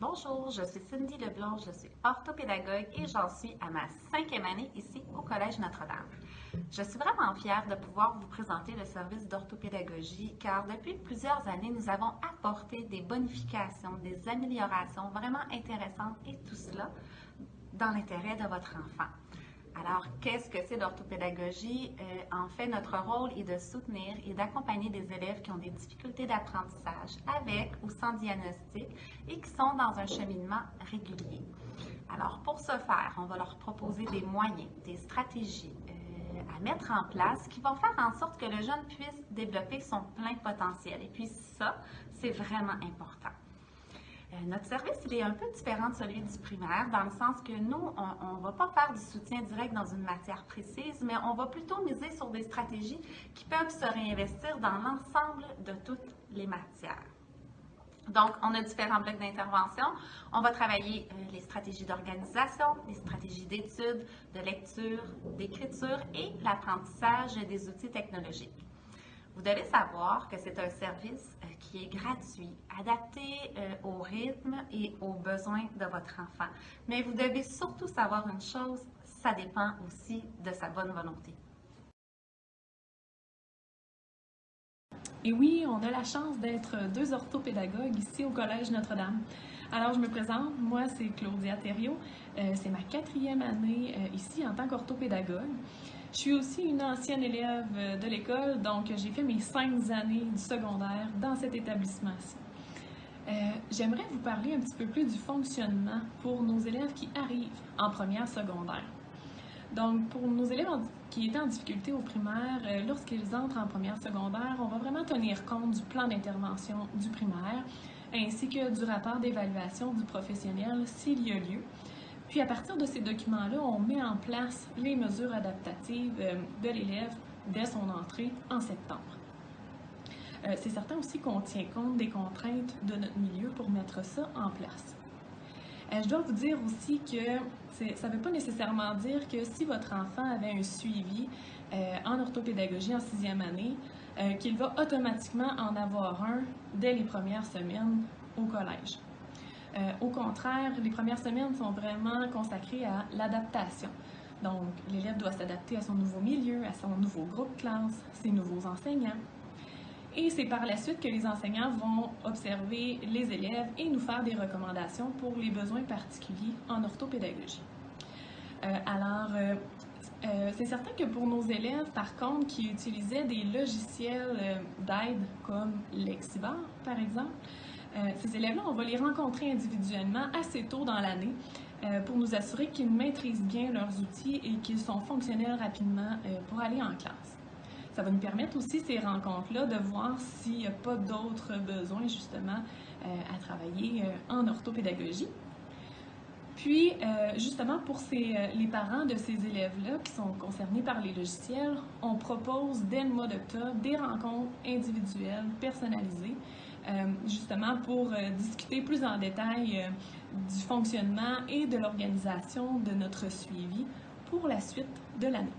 Bonjour, je suis Cindy Leblanc, je suis orthopédagogue et j'en suis à ma 5e année ici au Collège Notre-Dame. Je suis vraiment fière de pouvoir vous présenter le service d'orthopédagogie car depuis plusieurs années, nous avons apporté des bonifications, des améliorations vraiment intéressantes et tout cela dans l'intérêt de votre enfant. Alors, qu'est-ce que c'est l'orthopédagogie? En fait, notre rôle est de soutenir et d'accompagner des élèves qui ont des difficultés d'apprentissage avec ou sans diagnostic et qui sont dans un cheminement régulier. Alors, pour ce faire, on va leur proposer des moyens, des stratégies à mettre en place qui vont faire en sorte que le jeune puisse développer son plein potentiel. Et puis ça, c'est vraiment important. Notre service, il est un peu différent de celui du primaire, dans le sens que nous, on ne va pas faire du soutien direct dans une matière précise, mais on va plutôt miser sur des stratégies qui peuvent se réinvestir dans l'ensemble de toutes les matières. Donc, on a différents blocs d'intervention. On va travailler les stratégies d'organisation, les stratégies d'études, de lecture, d'écriture et l'apprentissage des outils technologiques. Vous devez savoir que c'est un service qui est gratuit, adapté au rythme et aux besoins de votre enfant. Mais vous devez surtout savoir une chose, ça dépend aussi de sa bonne volonté. Et oui, on a la chance d'être deux orthopédagogues ici au Collège Notre-Dame. Alors, je me présente, moi c'est Claudia Thériault, c'est ma 4e année ici en tant qu'orthopédagogue. Je suis aussi une ancienne élève de l'école, donc j'ai fait mes 5 années du secondaire dans cet établissement-ci. J'aimerais vous parler un petit peu plus du fonctionnement pour nos élèves qui arrivent en première secondaire. Donc, pour nos élèves qui étaient en difficulté au primaire, lorsqu'ils entrent en première secondaire, on va vraiment tenir compte du plan d'intervention du primaire, ainsi que du rapport d'évaluation du professionnel s'il y a lieu. Puis à partir de ces documents-là, on met en place les mesures adaptatives de l'élève dès son entrée en septembre. C'est certain aussi qu'on tient compte des contraintes de notre milieu pour mettre ça en place. Je dois vous dire aussi que ça ne veut pas nécessairement dire que si votre enfant avait un suivi en orthopédagogie en 6e année, qu'il va automatiquement en avoir un dès les premières semaines au collège. Au contraire, les premières semaines sont vraiment consacrées à l'adaptation. Donc, l'élève doit s'adapter à son nouveau milieu, à son nouveau groupe de classe, ses nouveaux enseignants. Et c'est par la suite que les enseignants vont observer les élèves et nous faire des recommandations pour les besoins particuliers en orthopédagogie. C'est certain que pour nos élèves, par contre, qui utilisaient des logiciels d'aide comme Lexibar, par exemple, ces élèves-là, on va les rencontrer individuellement assez tôt dans l'année pour nous assurer qu'ils maîtrisent bien leurs outils et qu'ils sont fonctionnels rapidement pour aller en classe. Ça va nous permettre aussi, ces rencontres-là, de voir s'il n'y a pas d'autres besoins, justement, à travailler en orthopédagogie. Puis, justement, pour les parents de ces élèves-là qui sont concernés par les logiciels, on propose dès le mois d'octobre des rencontres individuelles, personnalisées, justement pour discuter plus en détail du fonctionnement et de l'organisation de notre suivi pour la suite de l'année.